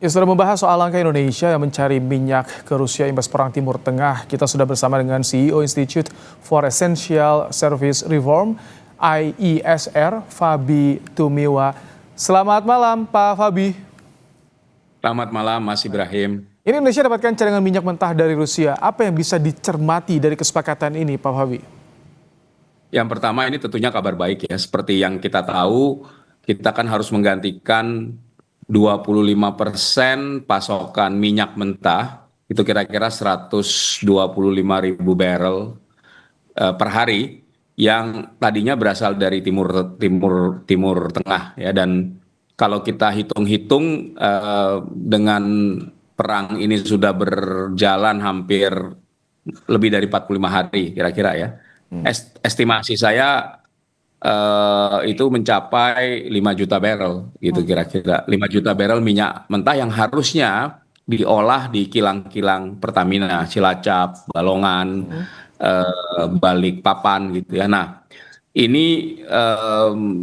Ya, sudah membahas soal langkah Indonesia yang mencari minyak ke Rusia imbas perang Timur Tengah. Kita sudah bersama dengan CEO Institute for Essential Service Reform, IESR, Fabi Tumiwa. Selamat malam, Pak Fabi. Selamat malam, Mas Ibrahim. Ini Indonesia dapatkan cadangan minyak mentah dari Rusia. Apa yang bisa dicermati dari kesepakatan ini, Pak Fabi? Yang pertama ini tentunya kabar baik ya. Seperti yang kita tahu, kita kan harus menggantikan 25% pasokan minyak mentah. Itu kira-kira 125.000 barrel per hari yang tadinya berasal dari timur tengah ya. Dan kalau kita hitung-hitung dengan perang ini sudah berjalan hampir lebih dari 45 hari kira-kira ya. Estimasi saya itu mencapai 5 juta barrel gitu kira-kira. 5 juta barrel minyak mentah yang harusnya diolah di kilang-kilang Pertamina, Cilacap, Balongan, Balikpapan gitu ya. Nah, ini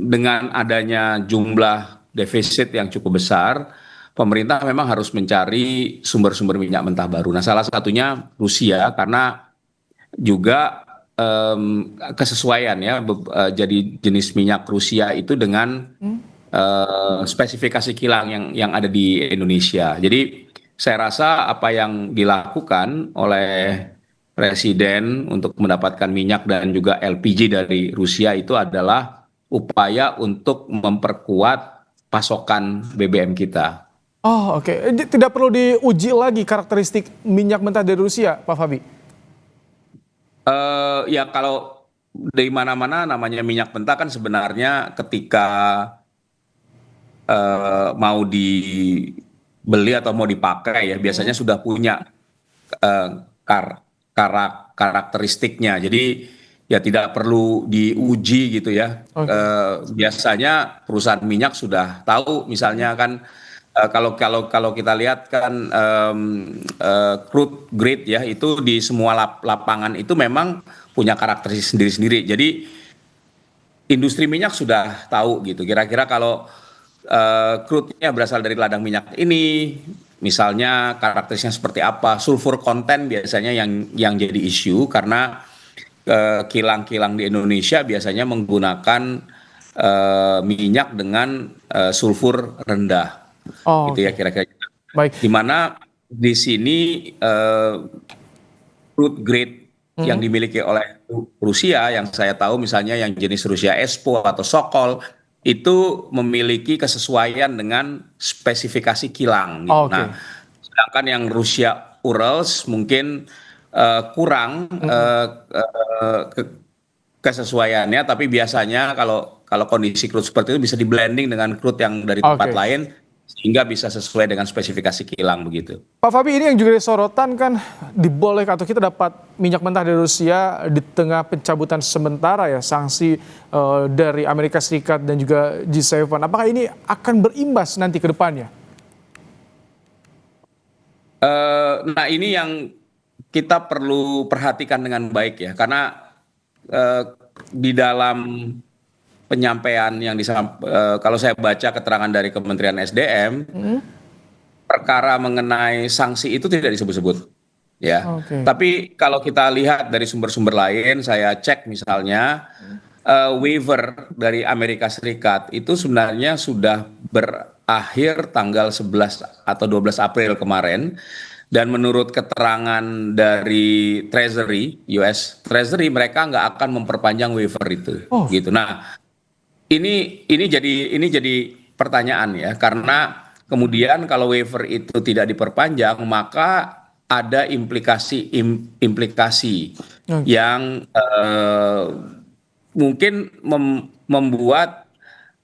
dengan adanya jumlah defisit yang cukup besar, pemerintah memang harus mencari sumber-sumber minyak mentah baru. Nah, salah satunya Rusia karena juga kesesuaian ya, jadi jenis minyak Rusia itu dengan spesifikasi kilang yang ada di Indonesia. Jadi saya rasa apa yang dilakukan oleh Presiden untuk mendapatkan minyak dan juga LPG dari Rusia itu adalah upaya untuk memperkuat pasokan BBM kita. Oh, oke. Tidak perlu diuji lagi karakteristik minyak mentah dari Rusia, Pak Fabi? Ya kalau dari mana-mana namanya minyak mentah kan sebenarnya ketika mau dibeli atau mau dipakai ya biasanya sudah punya eh, karakteristiknya. Jadi ya tidak perlu diuji gitu ya. Oke. Biasanya perusahaan minyak sudah tahu misalnya kan kalau kita lihat kan crude grade ya itu di semua lapangan itu memang punya karakteristik sendiri-sendiri. Jadi industri minyak sudah tahu gitu. Kira-kira kalau crude-nya berasal dari ladang minyak ini, misalnya karakteristiknya seperti apa, sulfur konten biasanya yang jadi isu karena kilang-kilang di Indonesia biasanya menggunakan minyak dengan sulfur rendah, Oh, gitu ya oke. kira-kira. Baik. Di mana di sini crude grade yang dimiliki oleh Rusia, yang saya tahu misalnya yang jenis Rusia Espo atau Sokol, itu memiliki kesesuaian dengan spesifikasi kilang gitu. Nah, Oke. sedangkan yang Rusia Urals mungkin kurang kesesuaiannya, tapi biasanya kalau kondisi crude seperti itu bisa di blending dengan crude yang dari tempat Oke. lain sehingga bisa sesuai dengan spesifikasi kilang begitu. Pak Fabi, ini yang juga disorotan kan dibolehkan atau kita dapat minyak mentah dari Rusia di tengah pencabutan sementara ya sanksi dari Amerika Serikat dan juga G7. Apakah ini akan berimbas nanti ke depannya? Nah ini yang kita perlu perhatikan dengan baik ya, karena eh, di dalam penyampaian yang kalau saya baca keterangan dari Kementerian SDM, perkara mengenai sanksi itu tidak disebut-sebut, ya. Oke. Tapi kalau kita lihat dari sumber-sumber lain, saya cek misalnya waiver dari Amerika Serikat itu sebenarnya sudah berakhir tanggal 11 atau 12 April kemarin. Dan menurut keterangan dari Treasury, US Treasury, mereka nggak akan memperpanjang waiver itu, Oh, gitu. Nah, ini jadi pertanyaan ya, karena kemudian kalau waiver itu tidak diperpanjang maka ada implikasi oke. yang mungkin membuat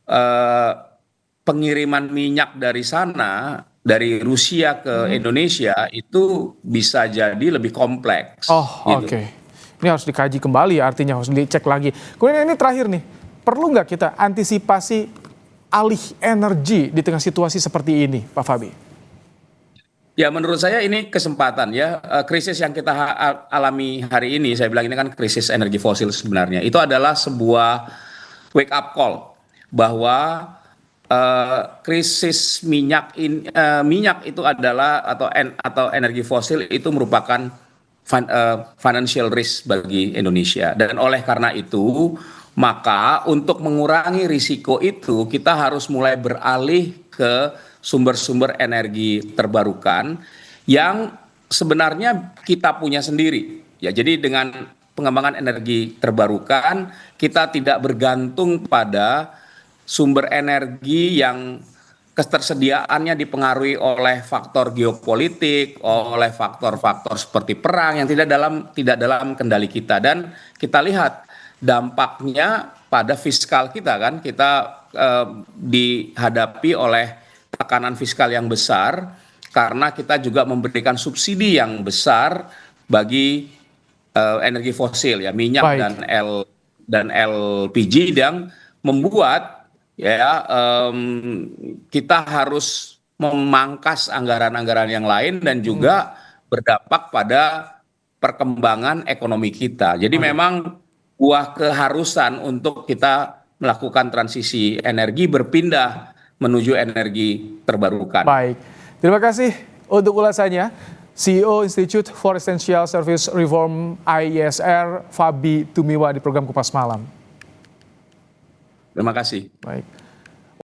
eh, pengiriman minyak dari sana dari Rusia ke Indonesia itu bisa jadi lebih Oh, kompleks gitu. oke. Ini harus dikaji kembali ya, artinya harus dicek lagi. Kemudian ini terakhir nih, perlu nggak kita antisipasi alih energi di tengah situasi seperti ini, Pak Fabi? Ya, menurut saya ini kesempatan ya. Krisis yang kita alami hari ini, saya bilang ini kan krisis energi fosil sebenarnya. Itu adalah sebuah wake up call bahwa krisis minyak itu adalah atau energi fosil itu merupakan financial risk bagi Indonesia, dan oleh karena itu maka untuk mengurangi risiko itu kita harus mulai beralih ke sumber-sumber energi terbarukan yang sebenarnya kita punya sendiri ya. Jadi dengan pengembangan energi terbarukan kita tidak bergantung pada sumber energi yang ketersediaannya dipengaruhi oleh faktor geopolitik, oleh faktor-faktor seperti perang yang tidak dalam kendali kita, dan kita lihat dampaknya pada fiskal kita kan. Kita dihadapi oleh tekanan fiskal yang besar karena kita juga memberikan subsidi yang besar bagi energi fosil ya, minyak Baik, dan LPG, yang membuat ya kita harus memangkas anggaran-anggaran yang lain dan juga berdampak pada perkembangan ekonomi kita. Jadi baik, memang buah keharusan untuk kita melakukan transisi energi, berpindah menuju energi terbarukan. baik. Terima kasih untuk ulasannya. CEO Institute for Essential Service Reform IESR, Fabi Tumiwa di program Kupas Malam. Terima kasih. Baik.